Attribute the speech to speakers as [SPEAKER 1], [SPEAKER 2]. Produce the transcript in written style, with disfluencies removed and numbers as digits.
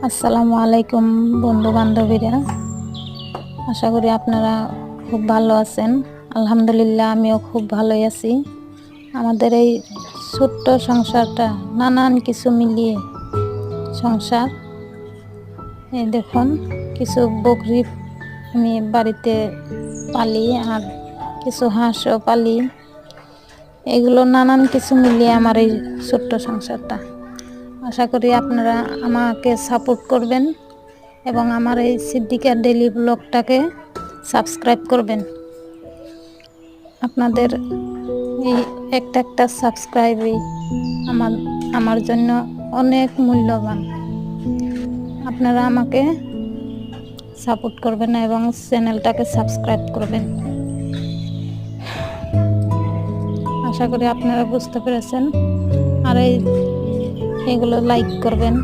[SPEAKER 1] আসসালামু আলাইকুম বন্ধু বান্ধবীরা, আশা করি আপনারা খুব ভালো আছেন। আলহামদুলিল্লাহ, আমিও খুব ভালোই আছি। আমাদের এই ছোট্ট সংসারটা নানান কিছু মিলিয়ে সংসার। এই দেখুন, কিছু বকরি আমি বাড়িতে পালি আর কিছু হাঁসও পালি। এগুলো নানান কিছু মিলিয়ে আমার এই ছোট্ট সংসারটা। আশা করি আপনারা আমাকে সাপোর্ট করবেন এবং আমার এই সিদ্দিকা ডেইলি ব্লগটাকে সাবস্ক্রাইব করবেন। আপনাদের এই একটা সাবস্ক্রাইবই আমার জন্য অনেক মূল্যবান। আপনারা আমাকে সাপোর্ট করবেন এবং চ্যানেলটাকে সাবস্ক্রাইব করবেন। আশা করি আপনারা বুঝতে পেরেছেন। আর এগুলো লাইক করবেন।